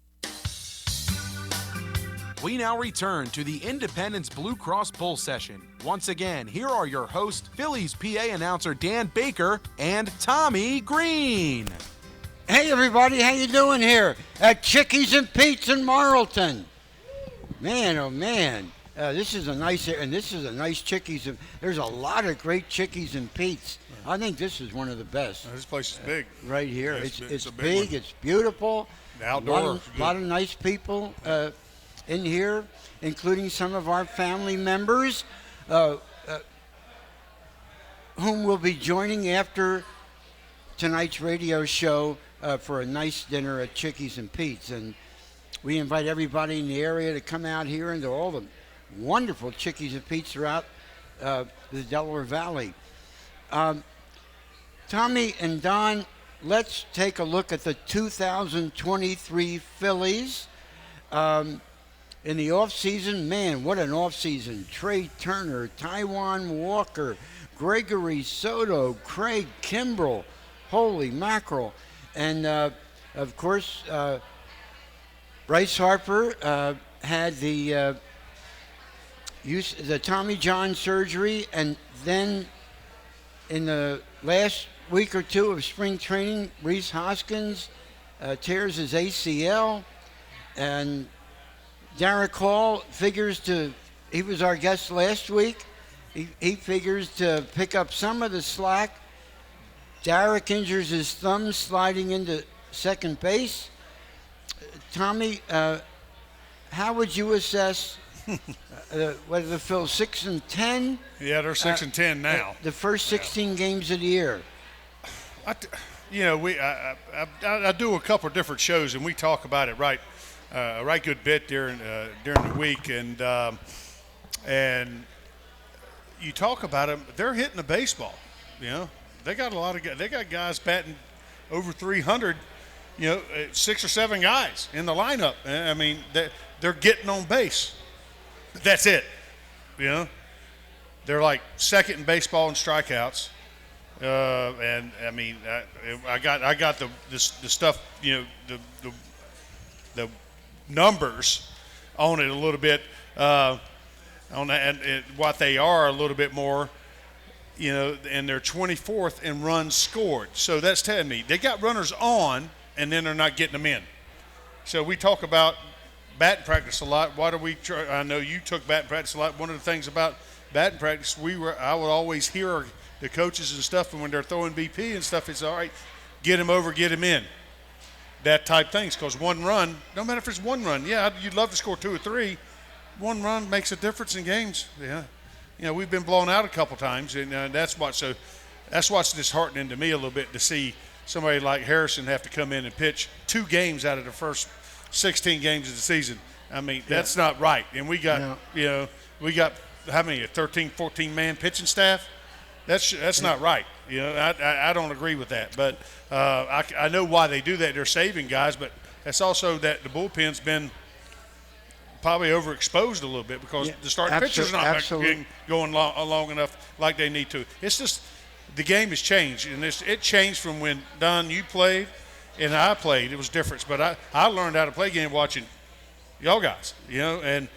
We now return to the Independence Blue Cross Bull Session. Once again, here are your hosts, Phillies PA announcer Dan Baker and Tommy Greene. Hey everybody, how you doing here at Chickies and Pete's in Marlton? Man, oh man, this is a nice Chickies. There's a lot of great Chickies and Pete's. I think this is one of the best. This place is big. Right here, Yeah, it's a big, it's beautiful. The outdoor. A lot of nice people in here, including some of our family members, whom will be joining after tonight's radio show for a nice dinner at Chickies and Pete's. And we invite everybody in the area to come out here and to all the wonderful Chickies and Pete's throughout the Delaware Valley. Tommy and Don, let's take a look at the 2023 Phillies. In the offseason, man, what an offseason. Trey Turner, Taijuan Walker, Gregory Soto, Craig Kimbrell, holy mackerel. And, of course, Bryce Harper had the Tommy John surgery, and then in the last week or two of spring training, Rhys Hoskins tears his ACL, and Derek Hall he was our guest last week. He figures to pick up some of the slack. Derek injures his thumb sliding into second base. Tommy, how would you assess whether the Phil's 6-10? Yeah, they're 6-10 now. The first 16 games of the year. I do a couple of different shows, and we talk about it a right good bit during the week, and you talk about them. They're hitting the baseball. You know, they got a lot of guys. They got guys batting over 300, 6 or 7 guys in the lineup. I mean, they're getting on base. But that's it. They're like second in baseball in strikeouts. And I mean, I got the stuff, the numbers on it a little bit, on that, and what they are a little bit more, and they're 24th in runs scored. So that's telling me they got runners on, and then they're not getting them in. So we talk about batting practice a lot. Why do we try? I know you took batting practice a lot. One of the things about batting practice, I would always hear the coaches and stuff, and when they're throwing BP and stuff, it's all right, get him over, get him in. That type things, because one run, no matter if it's one run, you'd love to score 2 or 3. One run makes a difference in games. Yeah, we've been blown out a couple times, and that's what's disheartening to me a little bit, to see somebody like Harrison have to come in and pitch 2 games out of the first 16 games of the season. I mean, that's not right. And we got, we got how many, a 13, 14-man pitching staff? That's not right. I don't agree with that. But I know why they do that. They're saving guys, but that's also that the bullpen's been probably overexposed a little bit because the starting pitchers not going long enough like they need to. It's just the game has changed, and it changed from when, Don, you played and I played. It was different. But I learned how to play game watching y'all guys, and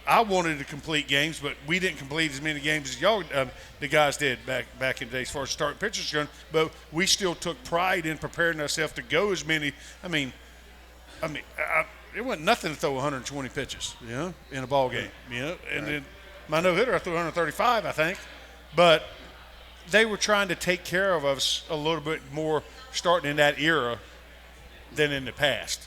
I wanted to complete games, but we didn't complete as many games as y'all, the guys did back in the day as far as starting pitchers going. But we still took pride in preparing ourselves to go as many. I mean, it wasn't nothing to throw 120 pitches, in a ball game, And then my no-hitter, I threw 135, I think. But they were trying to take care of us a little bit more starting in that era than in the past,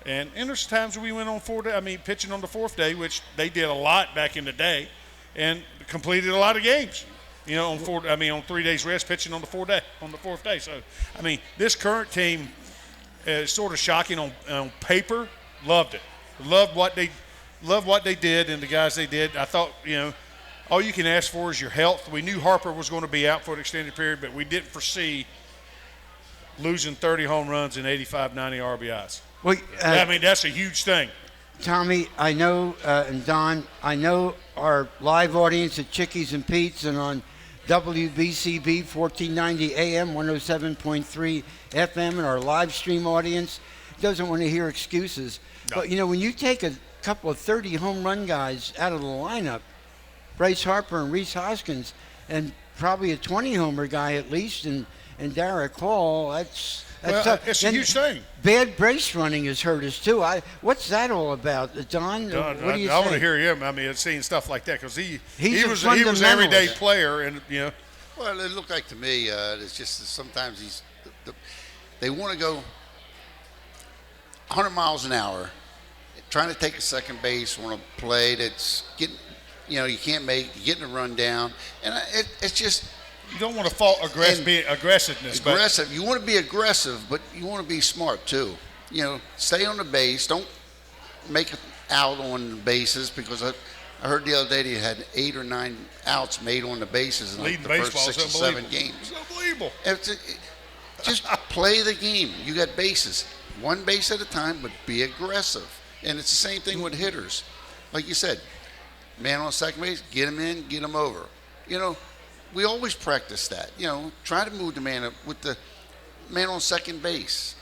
And there's times we went on 4 days, pitching on the 4th day, which they did a lot back in the day, and completed a lot of games, on 3 days rest, pitching on the 4th day. So, this current team is sort of shocking on paper. Loved it. Loved what they did and the guys they did. I thought, all you can ask for is your health. We knew Harper was going to be out for an extended period, but we didn't foresee losing 30 home runs and 85, 90 RBIs. Well, that's a huge thing. Tommy, I know, and Don, I know our live audience at Chickies and Pete's and on WBCB 1490 AM, 107.3 FM, and our live stream audience doesn't want to hear excuses. No. But, when you take a couple of 30 home run guys out of the lineup, Bryce Harper and Rhys Hoskins, and probably a 20-homer guy at least, and Derek Hall, it's a huge thing. Bad base running has hurt us, too. What's that all about? Don, what do you say? I want to hear him. Seeing stuff like that, because he was an everyday player. And Well, it looked like to me, it's just that sometimes they want to go 100 miles an hour, trying to take a second base on a play that's getting, you can't make, getting a run down. And it's just – you don't want to fault aggressiveness. Aggressive. You want to be aggressive, but you want to be smart too. Stay on the base. Don't make it out on the bases, because I heard the other day they had 8 or 9 outs made on the bases in the first 6 or 7 games. It's unbelievable. Just play the game. You got bases. One base at a time, but be aggressive. And it's the same thing with hitters. Like you said, man on second base, get him in, get him over. We always practice that. Try to move the man up with the man on second base.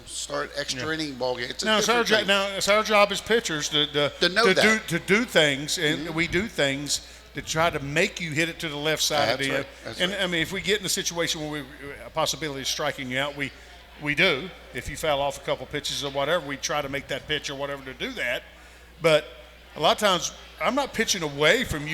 Start extra inning ball game. It's our job as pitchers to know that. to do things, and we do things to try to make you hit it to the left side of the. Right. And if we get in a situation where a possibility of striking you out, we do. If you foul off a couple pitches or whatever, we try to make that pitch or whatever to do that. But a lot of times, I'm not pitching away from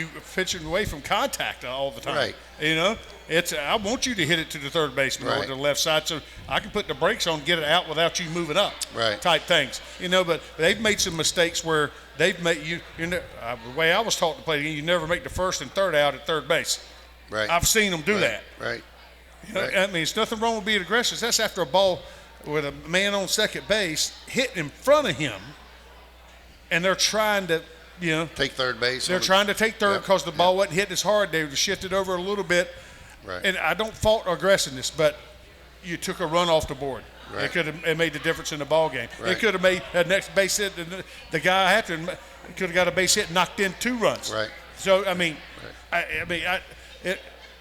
contact all the time. Right. I want you to hit it to the third baseman or to the left side, so I can put the brakes on, get it out without you moving up. Right. Type things. But they've made some mistakes where they've made you. The way I was taught to play the game, you never make the first and third out at third base. Right. I've seen them do that. Right. There's nothing wrong with being aggressive. That's after a ball with a man on second base hitting in front of him, and they're trying to. Take third base. They're trying to take third because the ball wasn't hitting as hard. They shifted over a little bit. Right. And I don't fault aggressiveness, but you took a run off the board. Right. It could have made the difference in the ball game. Right. It could have made a next base hit. The guy after him could have got a base hit, knocked in 2 runs. Right. So I mean,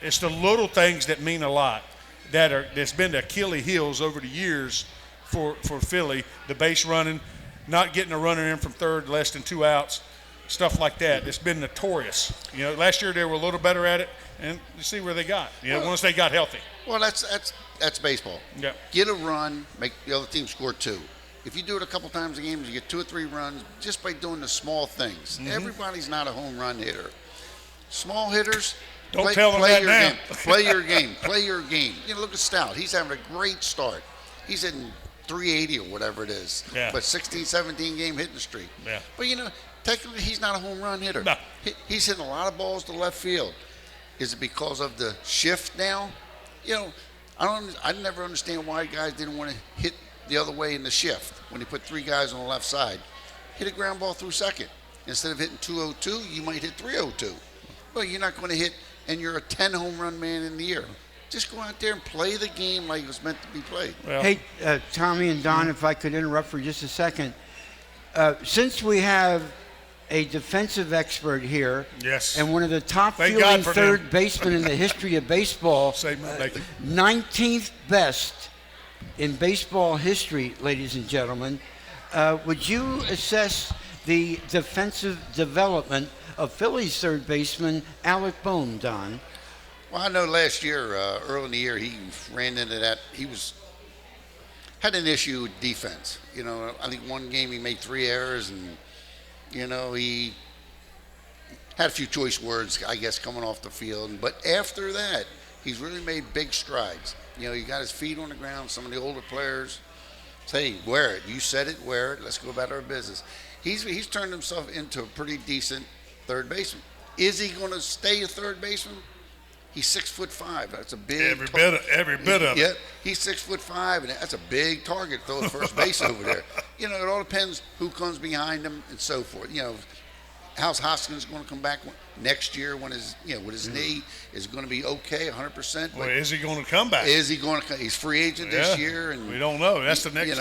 it's the little things that mean a lot that's been the Achilles heels over the years for Philly. The base running, not getting a runner in from third, less than 2 outs, stuff like that. It's been notorious. Last year they were a little better at it, and you see where they got. Once they got healthy. Well, that's baseball. Yeah. Get a run, make the other team score 2. If you do it a couple times a game, you get 2 or 3 runs just by doing the small things. Mm-hmm. Everybody's not a home run hitter. Small hitters, Don't tell them that now. Game. Play your game. Play your game. Look at Stout. He's having a great start. He's hitting 380 or whatever it is. Yeah. But 16, 17 game hitting streak. Yeah. But technically he's not a home run hitter. No. He's hitting a lot of balls to left field. Is it because of the shift now? I never understand why guys didn't want to hit the other way in the shift when they put 3 guys on the left side. Hit a ground ball through second. Instead of hitting 202, you might hit 302. Well, you're not going to hit, and you're a 10 home run man in the year. Just go out there and play the game like it was meant to be played. Well, Hey, Tommy and Don, if I could interrupt for just a second. Since we have a defensive expert here, yes, and one of the top Thank fielding God for third them. basemen in the history of baseball, Save my bacon. 19th best in baseball history, ladies and gentlemen, would you assess the defensive development of Phillies third baseman Alec Bohm, Don? Well, I know last year, early in the year, he ran into that. He had an issue with defense. I think one game he made 3 errors, and he had a few choice words, I guess, coming off the field. But after that, he's really made big strides. He got his feet on the ground. Some of the older players say, hey, wear it. You said it, wear it. Let's go about our business. He's turned himself into a pretty decent third baseman. Is he going to stay a third baseman? He's 6'5". That's a big every bit of it. Yeah, he's 6'5", and that's a big target to throw at first base over there. It all depends who comes behind him and so forth. How's Hoskins going to come back next year when his with his knee is going to be okay, 100%? Well, is he going to come back? Is he going to? He's free agent this year, and we don't know. That's the next.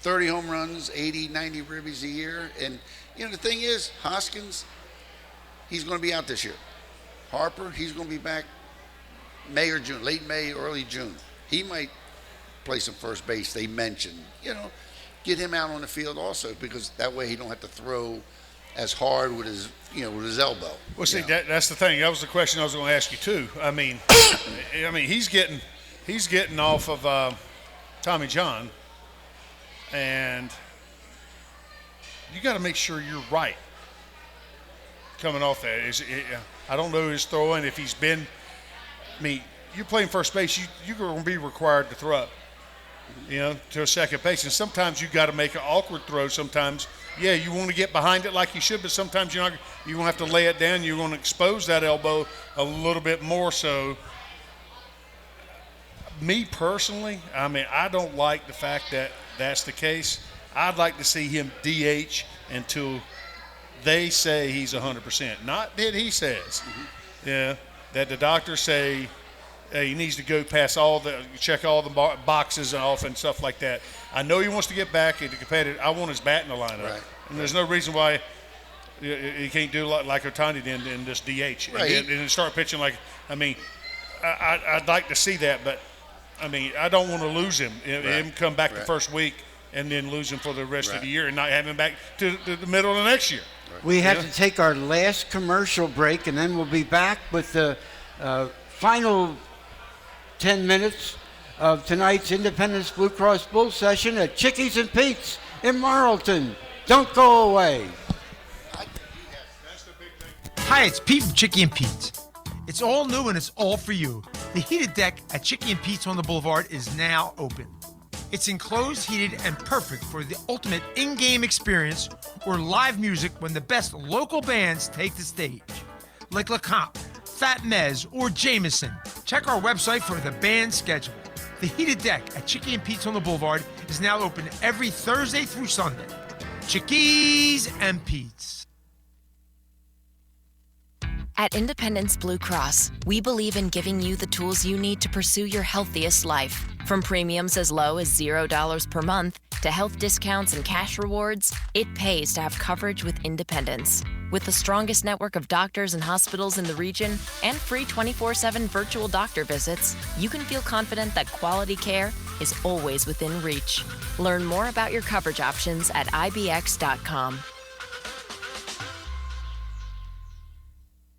30 home runs, 80, 90 ribbies a year, and the thing is, Hoskins, he's going to be out this year. Harper, he's going to be back May or June, late May, early June. He might play some first base. They mentioned, get him out on the field also, because that way he don't have to throw as hard with his elbow. Well, see, that's the thing. That was the question I was going to ask you too. I mean, he's getting off of Tommy John, and you got to make sure you're right coming off that. I don't know his throwing. If he's been, you're playing first base, you're going to be required to throw, to a second base. And sometimes you got to make an awkward throw. Sometimes, you want to get behind it like you should, but sometimes you're going to have to lay it down. You're going to expose that elbow a little bit more. So, me personally, I don't like the fact that that's the case. I'd like to see him DH until they say he's 100%. Not that he says. That the doctors say he needs to go past check all the boxes off and stuff like that. I know he wants to get back into competitive. I want his bat in the lineup. Right. And there's no reason why he can't do like Ohtani did and just DH. Right. And then start pitching I'd like to see that, but, I don't want to lose him. Him come back the first week and then lose him for the rest of the year and not have him back to the middle of the next year. We have to take our last commercial break, and then we'll be back with the final 10 minutes of tonight's Independence Blue Cross Bull session at Chickies and Pete's in Marlton. Don't go away. Hi, it's Pete from Chickie and Pete's. It's all new and it's all for you. The heated deck at Chickie and Pete's on the Boulevard is now open. It's enclosed, heated, and perfect for the ultimate in-game experience or live music when the best local bands take the stage. Like LeComp, Fat Mez, or Jameson. Check our website for the band schedule. The heated deck at Chickie and Pete's on the Boulevard is now open every Thursday through Sunday. Chickies and Pete's. At Independence Blue Cross, we believe in giving you the tools you need to pursue your healthiest life. From premiums as low as $0 per month to health discounts and cash rewards, it pays to have coverage with Independence. With the strongest network of doctors and hospitals in the region and free 24/7 virtual doctor visits, you can feel confident that quality care is always within reach. Learn more about your coverage options at ibx.com.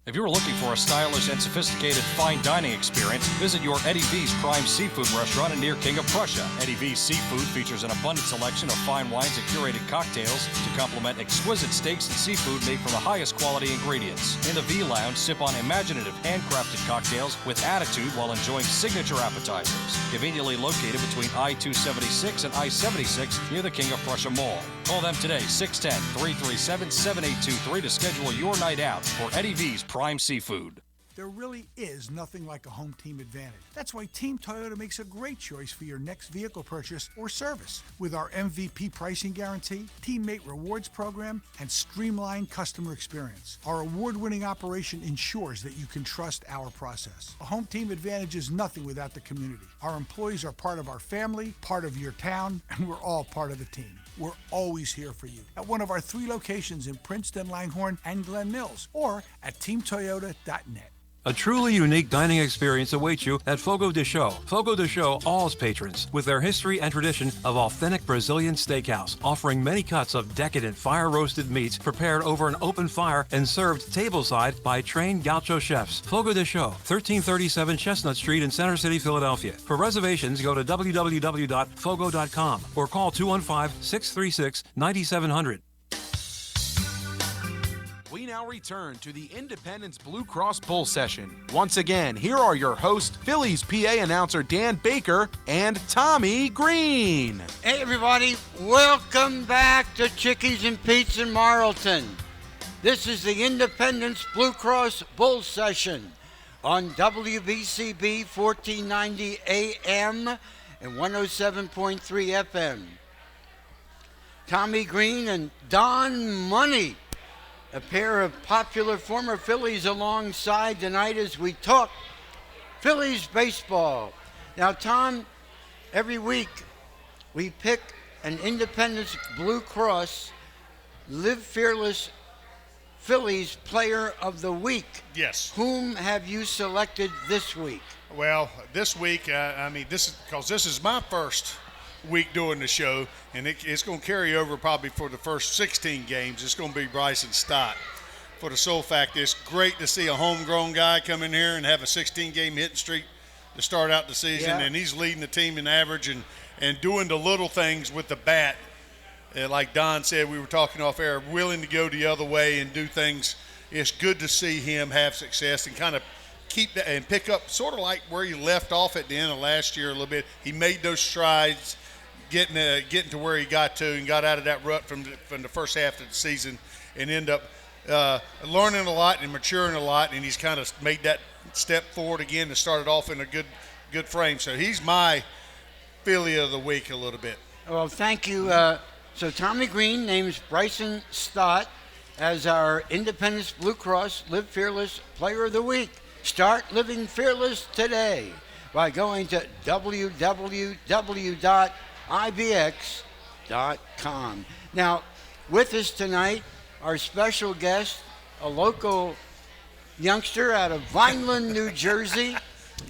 If you're looking for a stylish and sophisticated fine dining experience, visit your Eddie V's Prime Seafood restaurant near King of Prussia. Eddie V's Seafood features an abundant selection of fine wines and curated cocktails to complement exquisite steaks and seafood made from the highest quality ingredients. In the V Lounge, sip on imaginative handcrafted cocktails with attitude while enjoying signature appetizers. Conveniently located between I-276 and I-76 near the King of Prussia Mall. Call them today, 610-337-7823 to schedule your night out for Eddie V's Prime Seafood. There really is nothing like a home team advantage. That's why Team Toyota makes a great choice for your next vehicle purchase or service. With our MVP pricing guarantee, teammate rewards program, and streamlined customer experience, our award-winning operation ensures that you can trust our process. A home team advantage is nothing without the community. Our employees are part of our family, part of your town, and we're all part of the team. We're always here for you at one of our 3 locations in Princeton, Langhorne, and Glen Mills, or at teamtoyota.net. A truly unique dining experience awaits you at Fogo de Chão. Fogo de Chão awes patrons with their history and tradition of authentic Brazilian steakhouse, offering many cuts of decadent fire-roasted meats prepared over an open fire and served tableside by trained gaucho chefs. Fogo de Chão, 1337 Chestnut Street in Center City, Philadelphia. For reservations, go to www.fogo.com or call 215-636-9700. We now return to the Independence Blue Cross Bull Session. Once again, here are your hosts, Phillies PA announcer Dan Baker and Tommy Greene. Hey everybody, welcome back to Chickies and Pete's in Marlton. This is the Independence Blue Cross Bull Session on WBCB 1490 AM and 107.3 FM. Tommy Greene and Don Money, a pair of popular former Phillies alongside tonight as we talk Phillies baseball. Now, Tom, every week we pick an Independence Blue Cross Live Fearless Phillies Player of the Week. Yes. Whom have you selected this week? Well, this week, this is my first week doing the show, and it's going to carry over probably for the first 16 games. It's going to be Bryson Stott. For the sole fact, it's great to see a homegrown guy come in here and have a 16-game hitting streak to start out the season, and he's leading the team in average and doing the little things with the bat. Like Don said, we were talking off air, willing to go the other way and do things. It's good to see him have success and kind of keep that and pick up sort of like where he left off at the end of last year a little bit. He made those strides, getting to where he got to and got out of that rut from the first half of the season and end up learning a lot and maturing a lot, and he's kind of made that step forward again and started off in a good frame. So he's my Philly of the week a little bit. Well, thank you. So Tommy Greene names Bryson Stott as our Independence Blue Cross Live Fearless Player of the Week. Start living fearless today by going to www.ibx.com. Now, with us tonight, our special guest, a local youngster out of Vineland, New Jersey.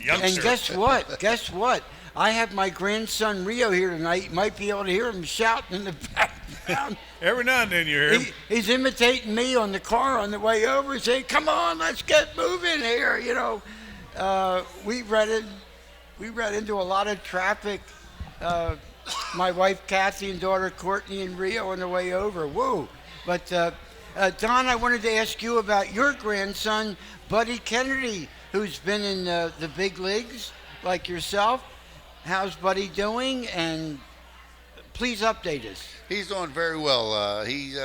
And guess what? I have my grandson Rio here tonight. You might be able to hear him shouting in the background. Every now and then you hear him. He's imitating me on the car on the way over, saying, "Come on, let's get moving here." You know, we ran into a lot of traffic. My wife Kathy and daughter Courtney and Rio on the way over. Woo! But Don, I wanted to ask you about your grandson, Buddy Kennedy, who's been in the big leagues like yourself. How's Buddy doing? And please update us. He's doing very well. He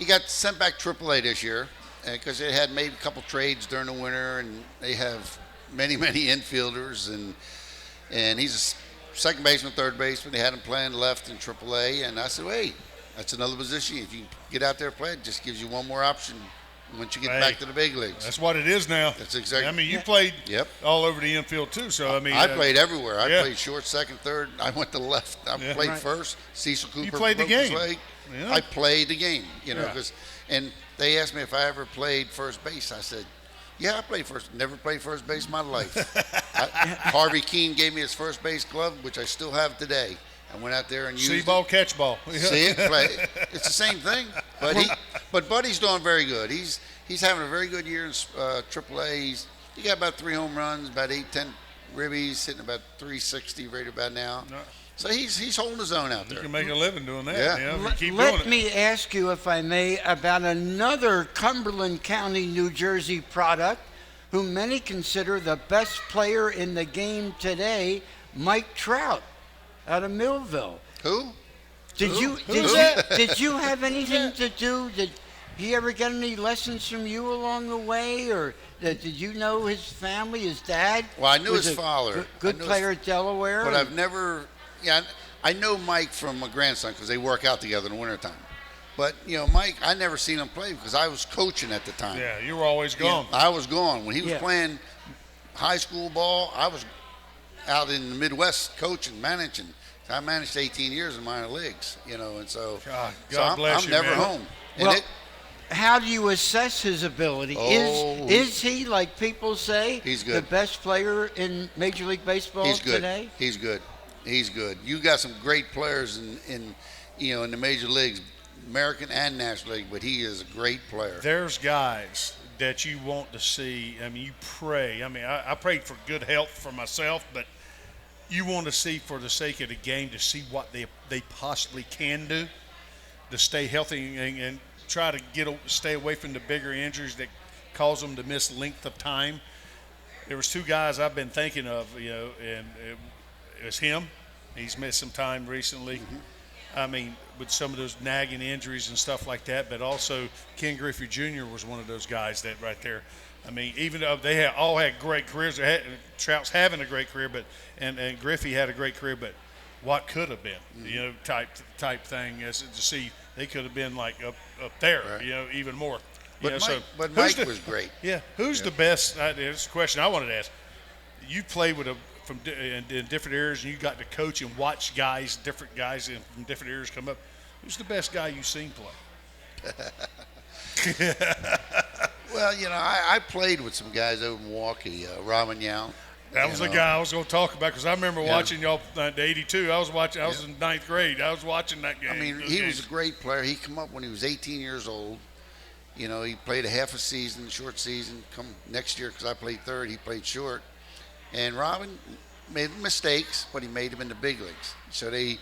got sent back AAA this year because they had made a couple trades during the winter, and they have many infielders, and he's a second baseman, third baseman. They had him playing left in AAA, and I said, hey, that's another position. If you get out there and play, it just gives you one more option once you get back to the big leagues. That's what it is now. That's exactly. I mean, you played all over the infield too. So I mean, I played everywhere. I played short, second, third. I went to left. I played first. Cecil Cooper. You played the game. Yeah. I played the game. You know, and they asked me if I ever played first base. I said, yeah, I played first. Never played first base in my life. Harvey Keene gave me his first base glove, which I still have today. I went out there and used see ball, catch ball. See it, play. It's the same thing. But Buddy's doing very good. He's having a very good year in AAA. He got about 3 home runs, about 8-10 ribbies, hitting about 360 right about now. No. So he's holding his own out there. You can make a living doing that. Yeah. Let me ask you, if I may, about another Cumberland County, New Jersey product, who many consider the best player in the game today, Mike Trout, out of Millville. Who? Did you have anything to do? Did he ever get any lessons from you along the way, or did you know his family, his dad? Well, I knew his father. Good player at Delaware. But I've never. Yeah, I know Mike from my grandson because they work out together in the wintertime. But, you know, Mike, I never seen him play because I was coaching at the time. Yeah, you were always gone. Yeah, I was gone. When he was playing high school ball, I was out in the Midwest coaching, managing. I managed 18 years in minor leagues, you know, and so, God bless I'm you, never man. home. Well, how do you assess his ability? Is he, like people say, he's good. The best player in Major League Baseball today? He's good. He's good. You got some great players in the major leagues, American and National League, but he is a great player. There's guys that you want to see. I mean, you pray. I mean, I prayed for good health for myself, but you want to see, for the sake of the game, to see what they possibly can do to stay healthy and try to stay away from the bigger injuries that cause them to miss length of time. There was 2 guys I've been thinking of, you know, and it was him. He's missed some time recently. Mm-hmm. I mean, with some of those nagging injuries and stuff like that, but also Ken Griffey Jr. was one of those guys that right there. I mean, even though they all had great careers, Trout's having a great career, but and Griffey had a great career, but what could have been, you know, type thing, as to see they could have been like up there, right. You know, even more. But Mike was great. Yeah, who's the best? It's a question I wanted to ask. You played with in different areas, and you got to coach and watch different guys from different areas come up. Who's the best guy you've seen play? Well, you know, I played with some guys over in Milwaukee, Robin Young. That was the guy I was going to talk about, because I remember watching y'all in '82. I was in 9th grade. I was watching that game. I mean, he was a great player. He came up when he was 18 years old. You know, he played a half a season, short season. Come next year, because I played third, he played short. And Robin made mistakes, but he made them in the big leagues. So they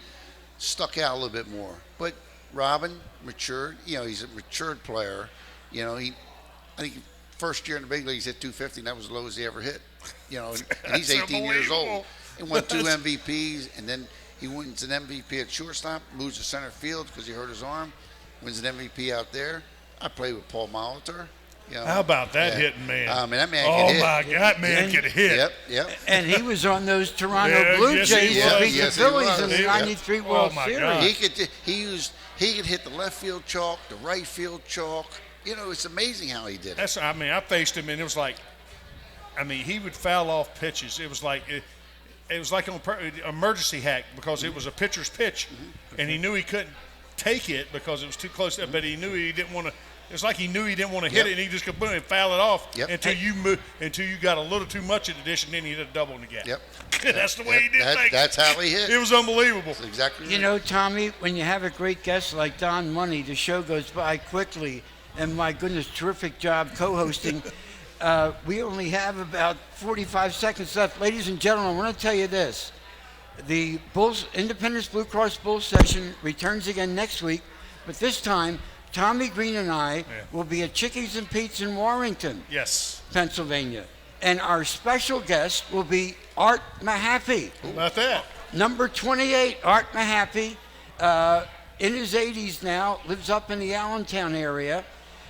stuck out a little bit more. But Robin matured. You know, he's a matured player. You know, I think first year in the big leagues hit 250, and that was the lowest he ever hit. You know, and he's 18 years old. He won 2 MVPs, and then he wins an MVP at shortstop, moves to center field because he hurt his arm, wins an MVP out there. I played with Paul Molitor. You know, how about that hitting man? I mean, that man could hit. Oh, my God, that man could hit. Yep. And he was on those Toronto Blue Jays that beat the Phillies in the '93 World Series. God. He could hit the left field chalk, the right field chalk. You know, it's amazing how he did it. I faced him, and it was like, he would foul off pitches. It was like an emergency hack, because it was a pitcher's pitch, and he knew he couldn't take it because it was too close. But he knew he didn't want to. It's like he knew he didn't want to hit it, and he just could boom and foul it off until you got a little too much of the dish, and then he hit a double in the gap. Yep. That's the way he did things. That's how he hit. It was unbelievable. That's exactly right. You know, Tommy, when you have a great guest like Don Money, the show goes by quickly, and my goodness, terrific job co-hosting. We only have about 45 seconds left. Ladies and gentlemen, I want to tell you this. The Independence Blue Cross Bull Session returns again next week, but this time, Tommy Greene and I will be at Chickies and Pete's in Warrington, Pennsylvania. And our special guest will be Art Mahaffey. How about that? Number 28, Art Mahaffey, in his 80s now, lives up in the Allentown area.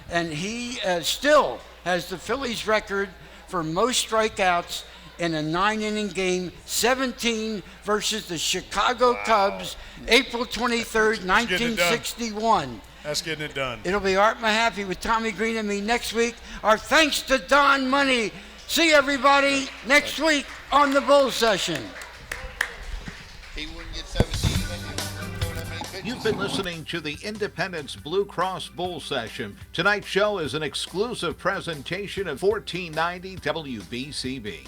And he still has the Phillies record for most strikeouts in a 9-inning game, 17 versus the Chicago Cubs, April 23rd, 1961. That's getting it done. It'll be Art Mahaffey with Tommy Greene and me next week. Our thanks to Don Money. See everybody next week on the Bull Session. You've been listening to the Independence Blue Cross Bull Session. Tonight's show is an exclusive presentation of 1490 WBCB.